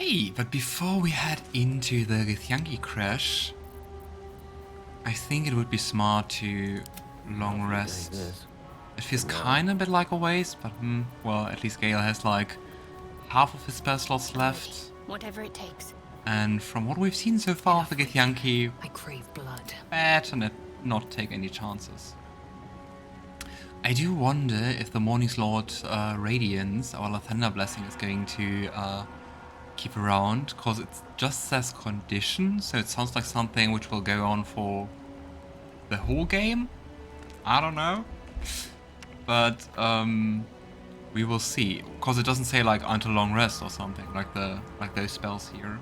Okay, but before we head into the Githyanki Creche, I think it would be smart to long rest. It feels kinda a bit like a waste, but well, at least Gale has like half of his spell slots left. Whatever it takes. And from what we've seen so far of the Githyanki, I crave blood. better not take any chances. I do wonder if the Morning's Lord Radiance, our Lathander Blessing, is going to keep around, because it just says condition, so it sounds like something which will go on for the whole game. I don't know, but we will see, because it doesn't say like until long rest or something like those spells here.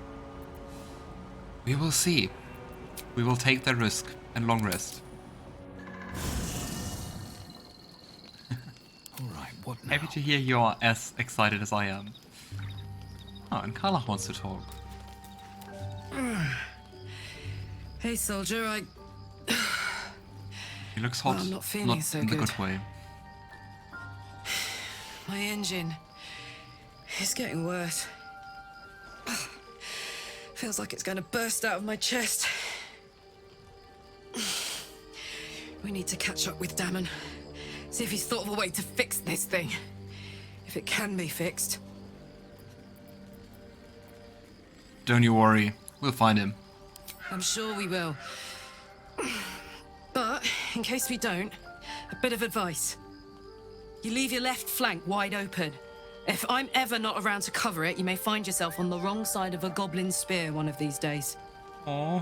We will see. We will take the risk and long rest. Alright, what now? Happy to hear you are as excited as I am. Oh, and Karlach wants to talk. Hey, soldier, He looks hot, Well, I'm not feeling so in the good. good way. My engine is getting worse. Feels like it's going to burst out of my chest. We need to catch up with Dammon. See if he's thought of a way to fix this thing. If it can be fixed. Don't you worry, we'll find him. I'm sure we will. But, in case we don't, a bit of advice. You leave your left flank wide open. If I'm ever not around to cover it, you may find yourself on the wrong side of a goblin spear one of these days. Oh.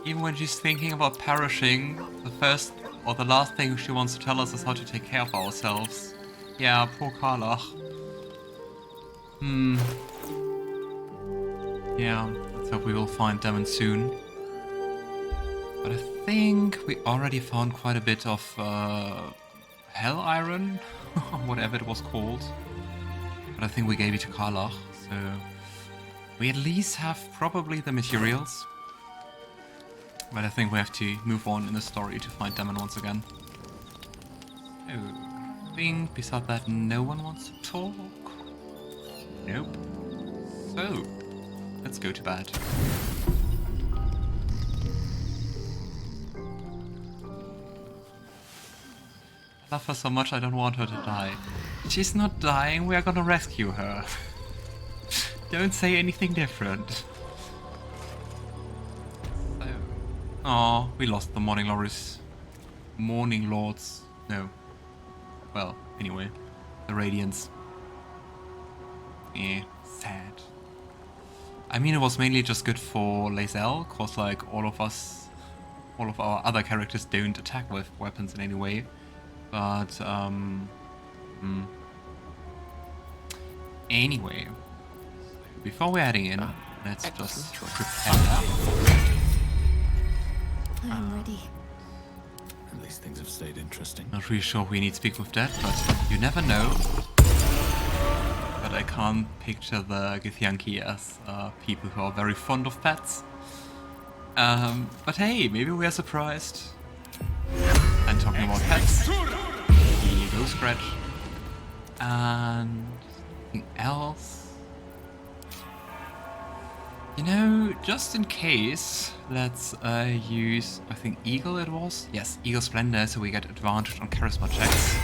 Even when she's thinking about perishing, the first or the last thing she wants to tell us is how to take care of ourselves. Yeah, poor Karlach. Yeah, let's hope we will find Dammon soon. But I think we already found quite a bit of Hell Iron, whatever it was called. But I think we gave it to Karlach, so we at least have probably the materials. But I think we have to move on in the story to find Dammon once again. I think beside that no one wants to talk. Nope. So, let's go to bed. I love her so much I don't want her to die. She's not dying, we are gonna rescue her. Don't say anything different. Oh, we lost the Morning Lords. No. Well, anyway. The Radiance. Eh, sad. I mean, it was mainly just good for Lae'zel, cause like all of our other characters don't attack with weapons in any way. But, anyway. Before we're heading in, let's just prepare. I'm ready. At least things have stayed interesting. Not really sure we need to speak with that, but you never know. But I can't picture the Githyanki as people who are very fond of pets. But hey, maybe we are surprised. And talking about pets, here you go, Scratch. And anything else? You know, just in case, let's use, I think Eagle it was? Yes, Eagle Splendor, so we get advantage on charisma checks.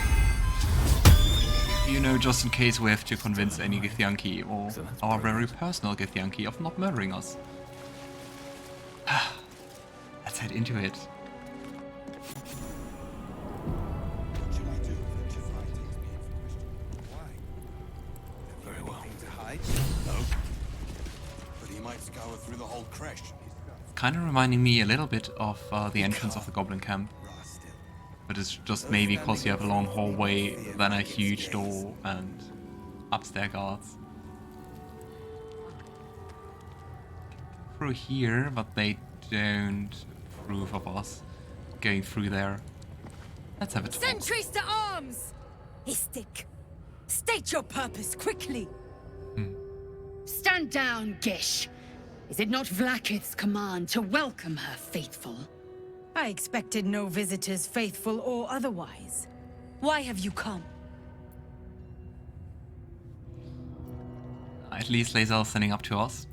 You know, just in case we have to convince any Githyanki or our very personal Githyanki of not murdering us. Let's head into it. Very well. Scour through the whole creche. Kind of reminding me a little bit of the entrance of the Goblin Camp. But it's just maybe because you have a long hallway, then a huge door, and upstairs guards. Through here, but they don't approve of us going through there. Let's have a talk. Sentries to arms! Istik, state your purpose quickly. Stand down, Gish. Is it not Vlaakith's command to welcome her faithful? I expected no visitors, faithful or otherwise. Why have you come? At least Lae'zel standing up to us.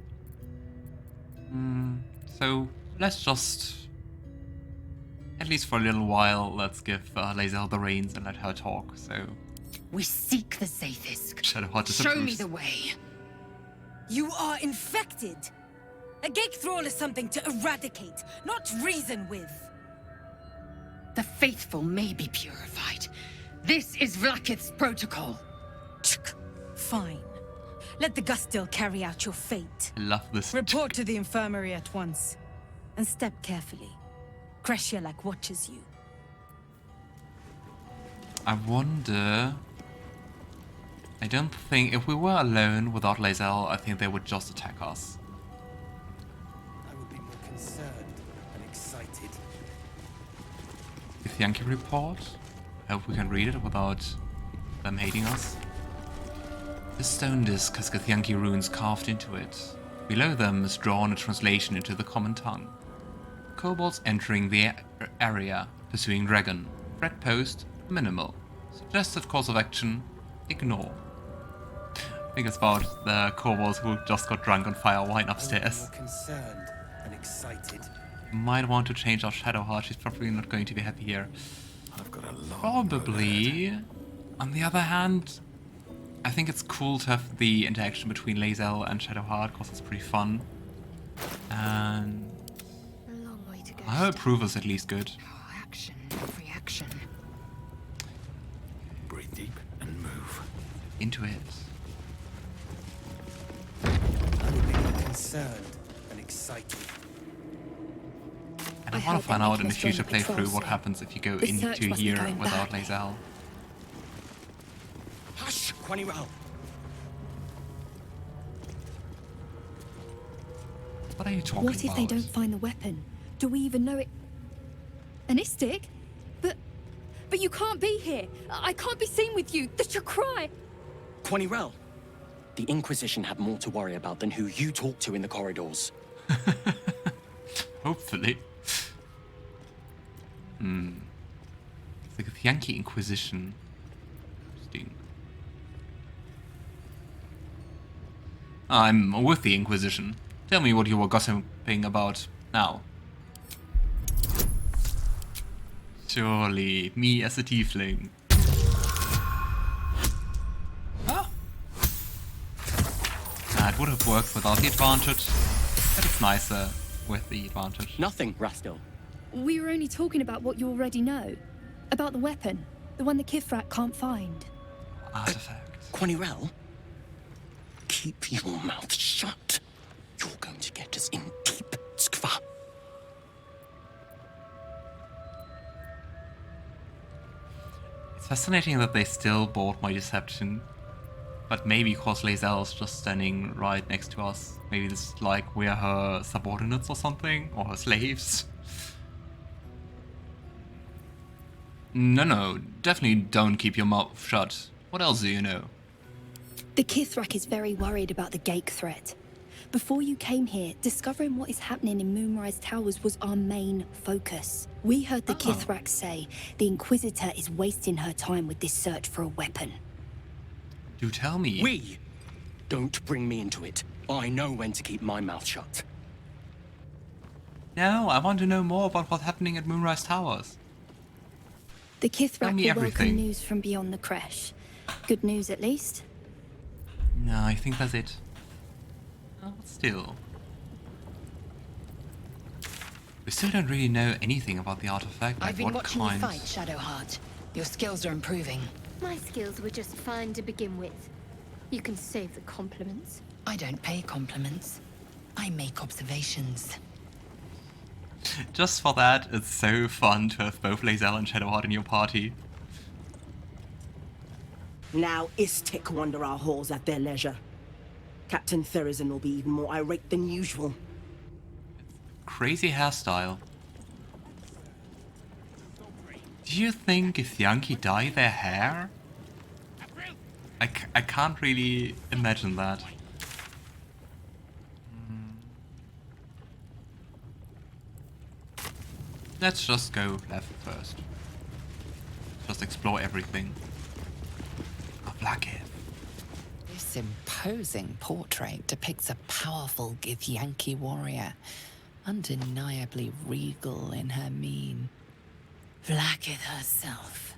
So let's just, at least for a little while, let's give Lae'zel the reins and let her talk. So We seek the Sai'thisk. Shadowheart Show me disapproves. the way. You are infected. A gate thrall is something to eradicate, not reason with. The faithful may be purified. This is Vlaakith's protocol. Fine. Let the Gustil carry out your fate. I love this. Report to the infirmary at once. And step carefully. Creche Y'llek watches you. I wonder. I don't think if we were alone without Lae'zel, I think they would just attack us. I would be more concerned and excited. Githyanki report. I hope we can read it without them hating us. The stone disc has Githyanki runes carved into it. Below them is drawn a translation into the common tongue. Kobolds entering the area, pursuing dragon. Threat post, minimal. Suggested course of action, ignore. I think it's about the kobolds who just got drunk on fire wine I upstairs. would be more concerned and excited. Might want to change our Shadowheart, she's probably not going to be happy here. I've got a long Probably. On the other hand, I think it's cool to have the interaction between Lae'zel and Shadowheart because it's pretty fun. And A long way to go. her approval's at least good. Oh, action, every action. Breathe deep and move. Into it. I would be more concerned and excited. And I I want heard to find that out in a Nicholas future joined the patrol playthrough what soon. happens if you go The search into must be here going without back. Lae'zel. Hush, Quaniral! What are you talking What if about? they don't find the weapon? Do we even know it? An Istik? But you can't be here. I can't be seen with you. That's your cry. Quaniral, the Inquisition have more to worry about than who you talk to in the corridors. Hopefully. The Githyanki Inquisition. Interesting. I'm with the Inquisition. Tell me what you were gossiping about now. Surely, me as a tiefling. Ah. It would have worked without the advantage, but it's nicer with the advantage. Nothing, Rastil. We were only talking about what you already know. About the weapon. The one the Kithrak can't find. Artifact. Quaniral, keep your mouth shut. You're going to get us in deep skva. It's fascinating that they still bought my deception. But maybe because Lae'zel's just standing right next to us. Maybe it's like we're her subordinates or something, or her slaves. No, definitely don't keep your mouth shut. What else do you know? The Kithrak is very worried about the gate threat. Before you came here, discovering what is happening in Moonrise Towers was our main focus. We heard the Kithrak say the Inquisitor is wasting her time with this search for a weapon. Do tell me. We! Don't bring me into it. I know when to keep my mouth shut. No, I want to know more about what's happening at Moonrise Towers. The Kithrak me will welcome everything. news from beyond the Creche. Good news, at least. No, I think that's it. Oh, still. We still don't really know anything about the artifact. Like I've been what watching kind. you fight, Shadowheart. Your skills are improving. My skills were just fine to begin with. You can save the compliments. I don't pay compliments. I make observations. Just for that, it's so fun to have both Lae'zel and Shadowheart in your party. Now Istik wander our halls at their leisure. Captain Therizin will be even more irate than usual. Crazy hairstyle. Do you think Githyanki dye their hair? I can't really imagine that. Let's just go left first. Just explore everything. Oh, Vlaakith. This This imposing portrait depicts a powerful Githyanki warrior, undeniably regal in her mien. Vlaakith herself.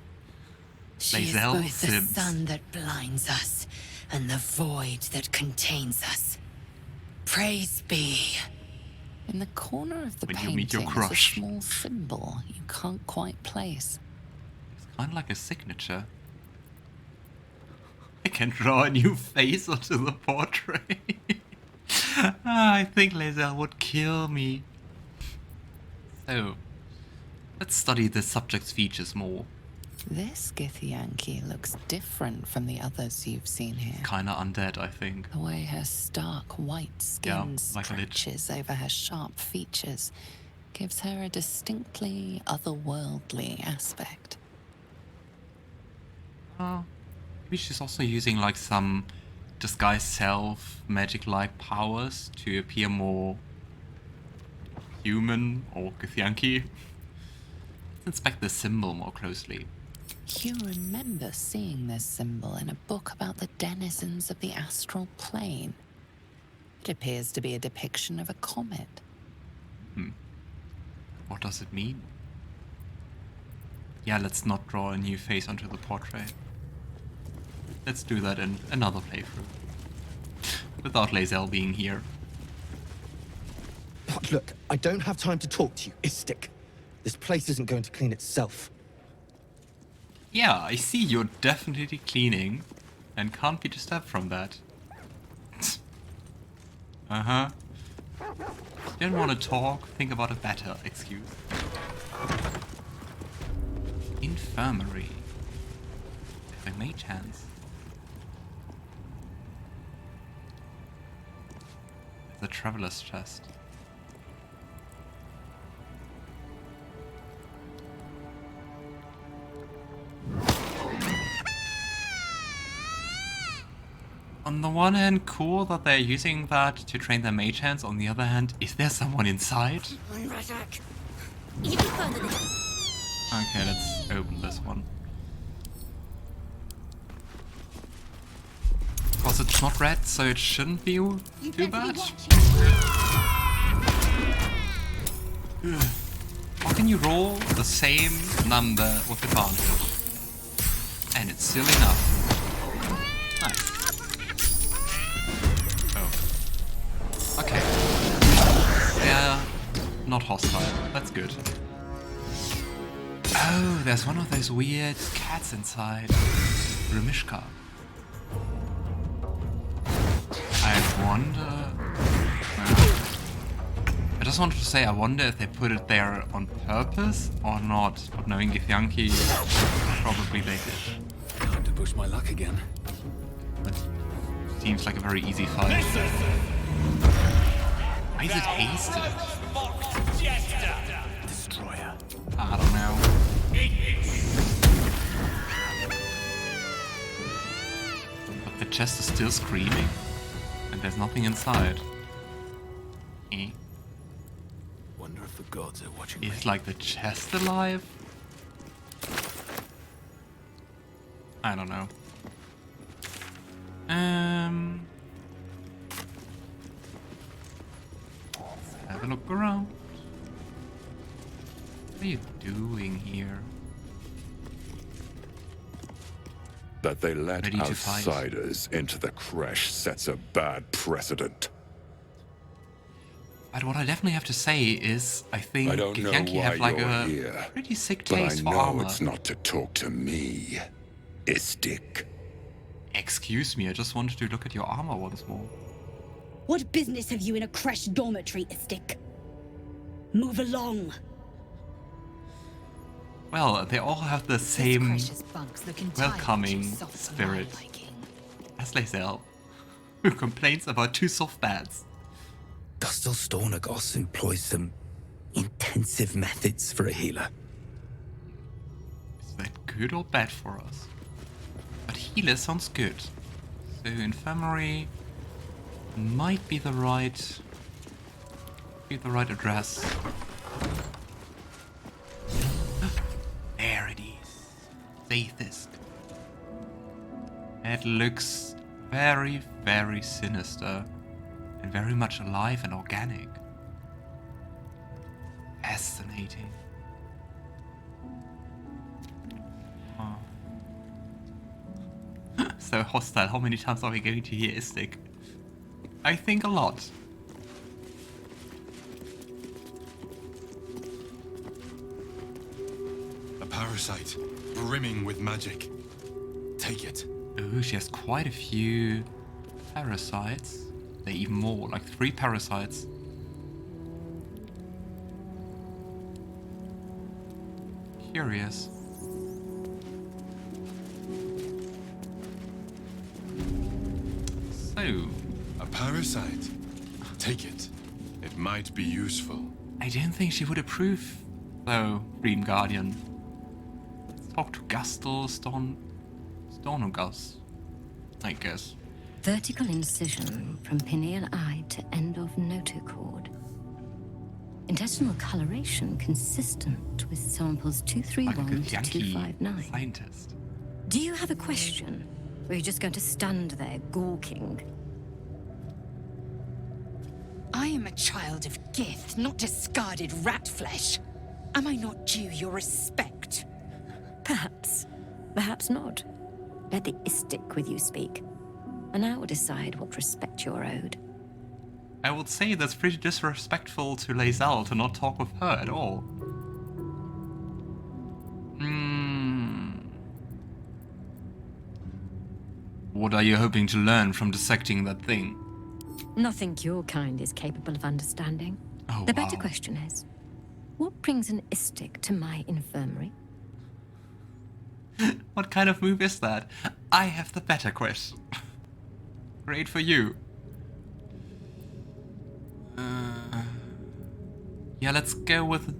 She is Lae'zel both the Sims. sun that blinds us and the void that contains us. Praise be. In the corner of the When you meet your painting is a crush. small symbol you can't quite place. It's kind of like a signature. I can draw a new face onto the portrait. I think Lae'zel would kill me. So, let's study the subject's features more. This Githyanki looks different from the others you've seen here. Kinda undead, I think. The way her stark white skin like a lich. stretches over her sharp features gives her a distinctly otherworldly aspect. Maybe she's also using like some disguise self magic-like powers to appear more human or Githyanki. Let's inspect the symbol more closely. You remember seeing this symbol in a book about the denizens of the astral plane. It appears to be a depiction of a comet. What does it mean? Yeah, let's not draw a new face onto the portrait. Let's do that in another playthrough. Without Lae'zel being here. But look, I don't have time to talk to you, Istik. This place isn't going to clean itself. Yeah, I see you're definitely cleaning and can't be disturbed from that. Uh-huh. Don't want to talk, think about a better excuse. Infirmary. If I mage hands. The traveler's chest. On the one hand, cool that they're using that to train their mage hands. On the other hand, is there someone inside? Okay, let's open this one. Of course, it's not red, so it shouldn't be too bad. How can you roll the same number with advantage? And it's still enough. Nice. Oh. Okay. They're not hostile. That's good. Oh, there's one of those weird cats inside. Rumishka. I wonder... I just wanted to say, I wonder if they put it there on purpose or not. But knowing Githyanki, probably they did. Time to push my luck again. But seems like a very easy fight. Why is it hasted? Destroyer. I don't know. But the chest is still screaming. And there's nothing inside. Eh? Wonder if the gods are watching me. Is like the chest alive? I don't know. Let's have a look around. What are you doing here? That they let Ready to fight. outsiders into the Creche sets a bad precedent. But what I definitely have to say is, I think I don't know Githyanki why have like you're a here, pretty sick but I taste for know armor. it's not to talk to me, Istik. Excuse me, I just wanted to look at your armor once more. What business have you in a Creche dormitory, Istik? Move along. Well, they all have the same Creche's bunks look entirely welcoming too soft for my spirit liking. as Lae'zel, who complains about two soft beds. Dustil Stornagos employs some intensive methods for a healer. Is that good or bad for us? But healer sounds good. So infirmary might be the right address. There it is. Sai'thisk. It looks Very, very sinister. And very much alive and organic. Fascinating. Oh. So hostile. How many times are we going to hear Istik? I think a lot. A parasite, brimming with magic. Take it. Ooh, she has quite a few parasites. They're even more, like 3 parasites. Curious. So... A parasite. Take it. It might be useful. I don't think she would approve, though, Dream Guardian. Let's talk to Gustel Stornogus, I guess. Vertical incision from pineal eye to end of notochord. Intestinal coloration consistent with samples 231 to 259. Scientist. Do you have a question? Or are you just going to stand there gawking? I am a child of Gith, not discarded rat flesh. Am I not due your respect? Perhaps. Perhaps not. Let the Istik with you speak, and I will decide what respect you're owed. I would say that's pretty disrespectful to Lae'zel to not talk with her at all. What are you hoping to learn from dissecting that thing? Nothing your kind is capable of understanding. Oh, the better question is, what brings an Istik to my infirmary? What kind of move is that? I have the better question. Great for you. Yeah, let's go with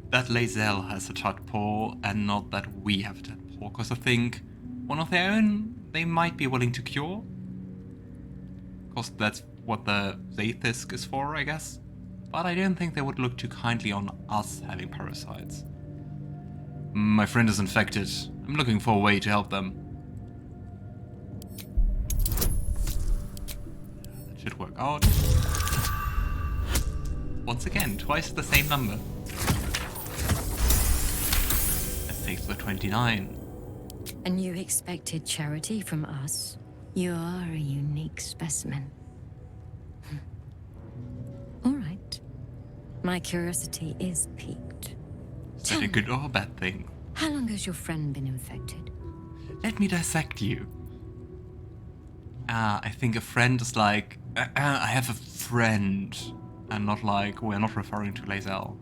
that Lae'zel has a tadpole and not that we have a tadpole, because I think one of their own they might be willing to cure. Because that's what the Sai'thisk is for, I guess. But I don't think they would look too kindly on us having parasites. My friend is infected. I'm looking for a way to help them. That should work out. Once again, twice the same number. That takes the 29. And you expected charity from us? You are a unique specimen. All right. My curiosity is piqued. Is that a good or a bad thing? How long has your friend been infected? Let me dissect you. I think a friend is like... I have a friend. And not like... We're not referring to Lae'zel.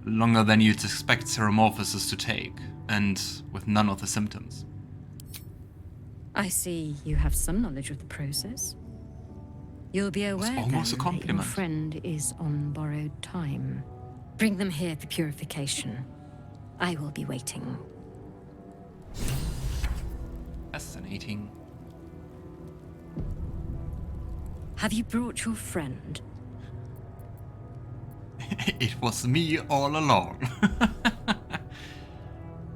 Longer than you'd expect Ceramorphosis to take. And with none of the symptoms. I see you have some knowledge of the process. You'll be aware then almost a that compliment. your friend is on borrowed time. Bring them here for purification. I will be waiting. Fascinating. Have you brought your friend? It was me all along.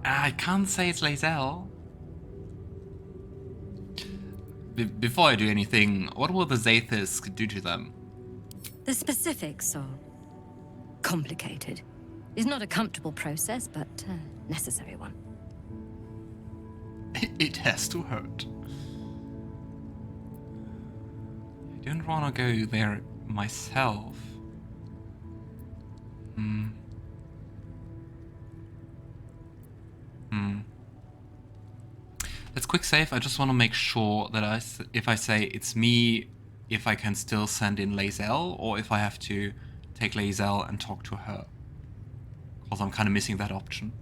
I can't say it's Lae'zel. Before I do anything, what will the Sai'thisk do to them? The specifics are complicated. It's not a comfortable process, but a necessary one. It has to hurt. I don't want to go there myself. Let's quick save. I just want to make sure that if I say it's me, if I can still send in Lae'zel, or if I have to take Lae'zel and talk to her. Because I'm kind of missing that option.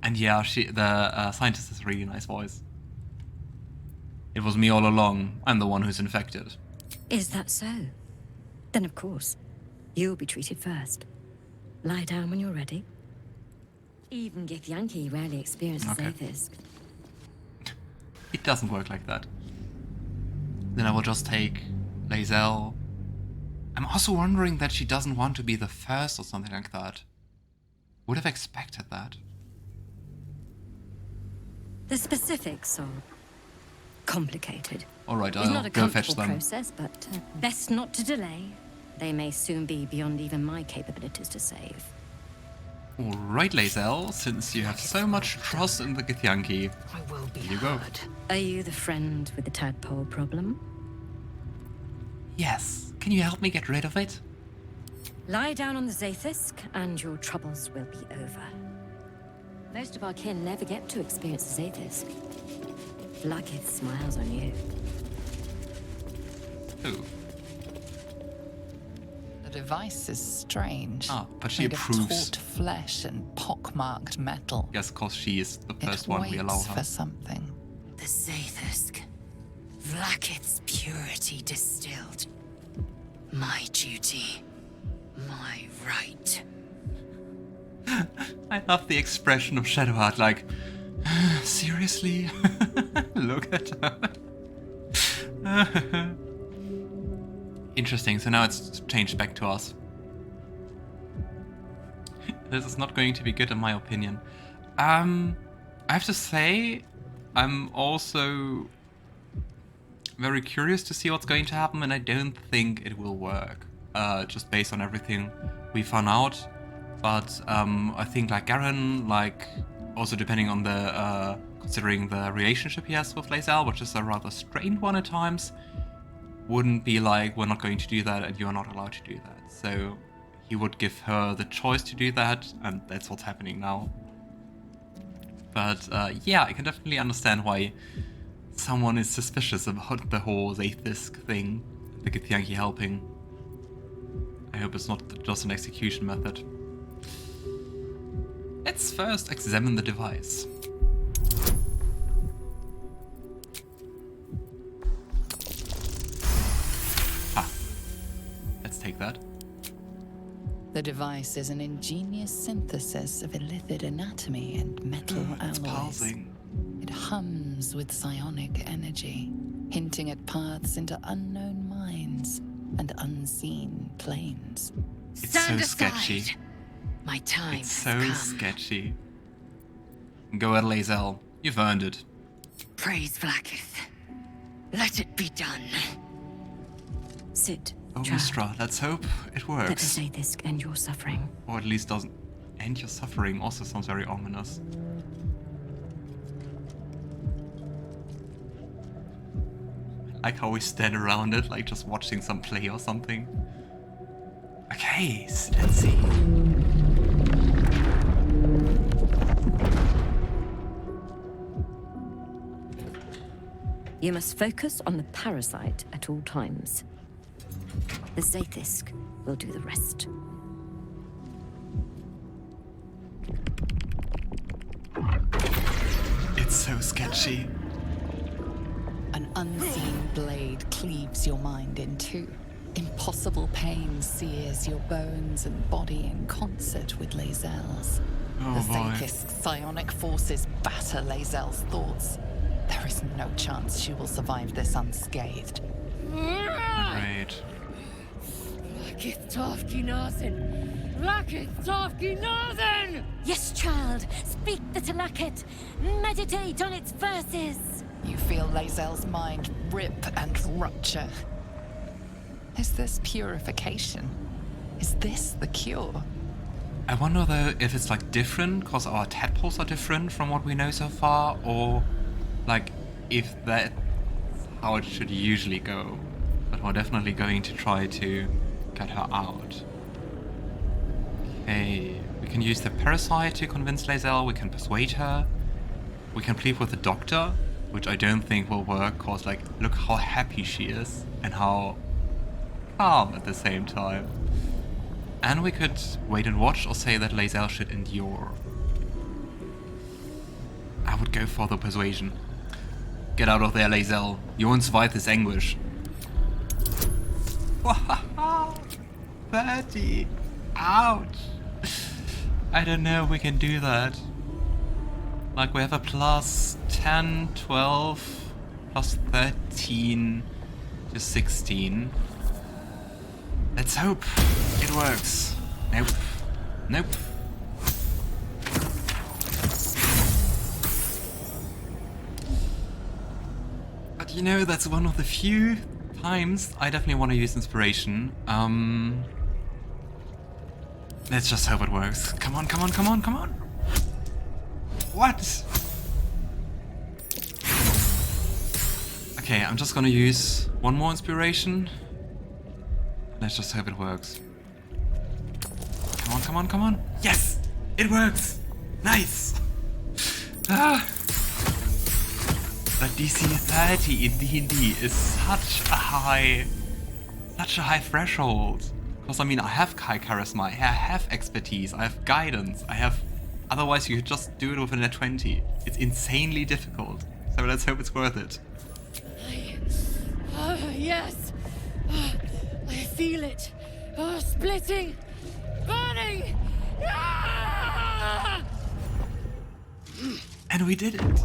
And yeah, the scientist has a really nice voice. It was me all along. I'm the one who's infected. Is that so? Then of course, you'll be treated first. Lie down when you're ready. Even Githyanki rarely experiences Sai'thisk. It doesn't work like that. Then I will just take Lae'zel. I'm also wondering that she doesn't want to be the first or something like that. Would have expected that. The specifics are complicated. Alright, It's not I'll a go fetch comfortable them. process, but best not to delay. They may soon be beyond even my capabilities to save. Alright, Lae'zel, since you have so much trust in the Githyanki, here you go. Are you the friend with the tadpole problem? Yes, can you help me get rid of it? Lie down on the Sai'thisk, and your troubles will be over. Most of our kin never get to experience the Sai'thisk. Vlaakith smiles on you. Ooh. The device is strange. Ah, but she made approves. of taut flesh and pockmarked metal. Yes, cause she is the first It one we allow waits her. for something. The Sai'thisk. Vlaakith's purity distilled. My duty. My right. I love the expression of Shadowheart, like, seriously? Look at her. Interesting, so now it's changed back to us. This is not going to be good in my opinion. I have to say, I'm also very curious to see what's going to happen, and I don't think it will work, just based on everything we found out. But I think like Garon, like also depending on the considering the relationship he has with Lae'zel, which is a rather strained one at times, wouldn't be like, we're not going to do that and you're not allowed to do that. So he would give her the choice to do that, and that's what's happening now. But yeah, I can definitely understand why someone is suspicious about the whole Sai'thisk thing, the Githyanki helping. I hope it's not just an execution method. Let's first examine the device. Ah, let's take that. The device is an ingenious synthesis of illithid anatomy and metal It's alloys. pulsing. It hums with psionic energy, hinting at paths into unknown minds and unseen planes. It's Stand so sketchy. aside. My time It's has so come. sketchy. Go ahead, Lae'zel. You've earned it. Praise Vlaakith. Let it be done. Sit, Oh, child. Mistra, let's hope it Let the works. Sai'thisk end your suffering. Or at least doesn't end your suffering. Also sounds very ominous. I like how we stand around it, like just watching some play or something. Okay, so let's see. You must focus on the parasite at all times. The Sai'thisk will do the rest. It's so sketchy. An unseen blade cleaves your mind in two. Impossible pain sears your bones and body in concert with Lae'zel's. Oh The boy. Sai'thisk psionic forces batter Lae'zel's thoughts. There is no chance she will survive this unscathed. Great. Vlaakith Tafki Nathan! Vlaakith Tafki Nathan! Yes, child. Speak the Talakit. Meditate on its verses. You feel Lae'zel's mind rip and rupture. Is this purification? Is this the cure? I wonder though if it's like different because our tadpoles are different from what we know so far, or like if that's how it should usually go. But we're definitely going to try to get her out. Okay, we can use the parasite to convince Lae'zel, we can persuade her, we can plead with the doctor, which I don't think will work because like look how happy she is and how calm at the same time. And we could wait and watch or say that Lae'zel should endure. I would go for the persuasion. Get out of there, Lae'zel. You won't survive this anguish. 30. Ouch. I don't know if we can do that. Like we have a plus 10, 12, plus 13 to 16. Let's hope it works. Nope. Nope. But you know, that's one of the few times I definitely want to use inspiration. Let's just hope it works. Come on, come on, come on, come on! What? Okay, I'm just gonna use one more inspiration. Let's just hope it works. Come on, come on, come on! Yes! It works! Nice! Ah! But DC 30 in D&D is such a high threshold. Because I mean, I have high charisma, I have expertise, I have guidance, I have... Otherwise you could just do it with a net 20. It's insanely difficult. So let's hope it's worth it. Yes! I feel it! Splitting! Burning! Ah! And we did it!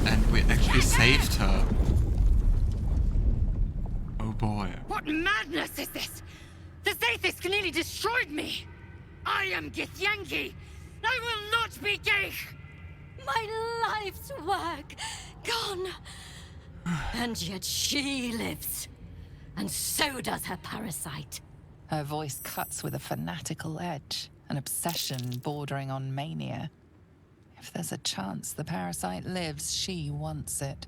And we actually saved her. Oh boy. What madness is this? The Sai'thisk nearly destroyed me! I am Githyanki! I will not be gay! My life's work gone. And yet she lives. And so does her parasite. Her voice cuts with a fanatical edge, an obsession bordering on mania. If there's a chance the parasite lives, she wants it.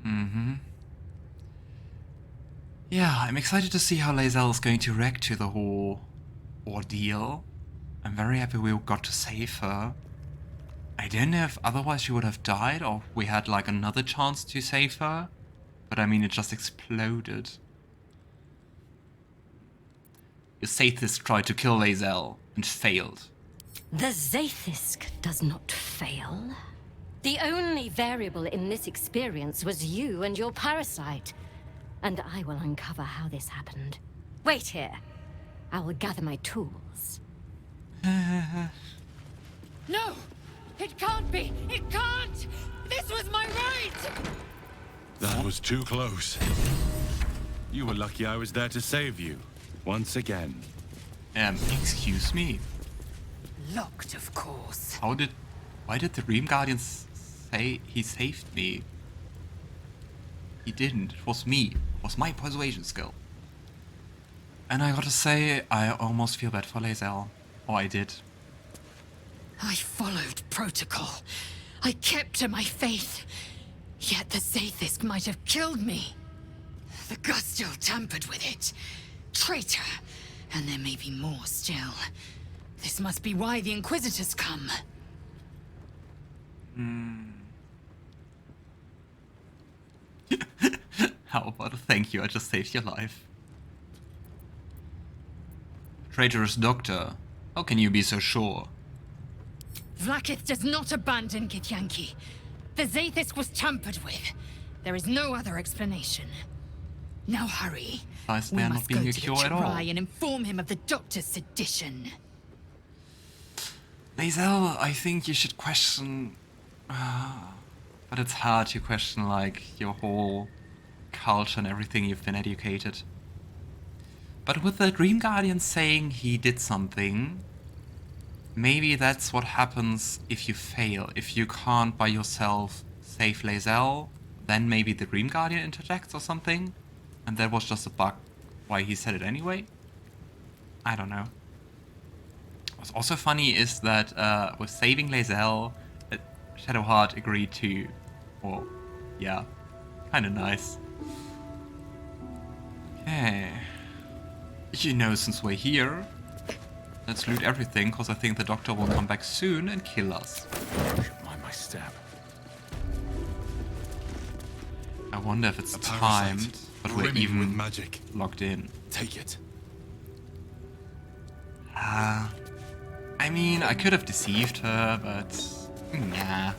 Mm-hmm. Yeah, I'm excited to see how Lae'zel is going to react to the whole ordeal. I'm very happy we got to save her. I don't know if otherwise she would have died or we had like another chance to save her. But I mean, it just exploded. The Sai'thisk tried to kill Lae'zel and failed. The Sai'thisk does not fail. The only variable in this experience was you and your parasite. And I will uncover how this happened. Wait here. I will gather my tools. No! It can't be! It can't! This was my right! That was too close. You were lucky I was there to save you. Once again. Excuse me? Locked, of course. Why did the Dream Guardians say he saved me? He didn't. It was me. It was my persuasion skill. And I gotta say, I almost feel bad for Lae'zel. Or I did. I followed protocol. I kept to my faith. Yet the Sai'thisk might have killed me. The Gustil tampered with it. Traitor. And there may be more still. This must be why the Inquisitors come. How about a thank you? I just saved your life. Traitorous Doctor. How can you be so sure? Vlaakith does not abandon Githyanki. The Sai'thisk was tampered with. There is no other explanation. Now hurry. Besides, We they're must not go being a to the cure at all. Try and inform him of the Doctor's sedition. Lae'zel, I think you should question... but it's hard to question, like, your whole culture and everything you've been educated. But with the Dream Guardian saying he did something, maybe that's what happens if you fail. If you can't by yourself save Lae'zel, then maybe the Dream Guardian interjects or something, and that was just a bug why he said it anyway. I don't know. What's also funny is that with saving Lae'zel, Shadowheart agreed to, well, yeah, kind of nice. Okay. You know, since we're here, let's loot everything, because I think the Doctor will come back soon and kill us. Mind my step. I wonder if it's A parasite, timed, but we're brimming even with magic. logged in. Take it. I mean, I could have deceived her, but nah.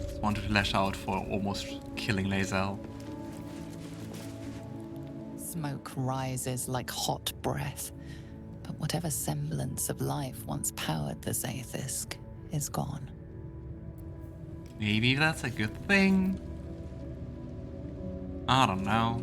Just wanted to lash out for almost killing Lae'zel. Smoke rises like hot breath, but whatever semblance of life once powered the Sai'thisk is gone. Maybe that's a good thing. I don't know.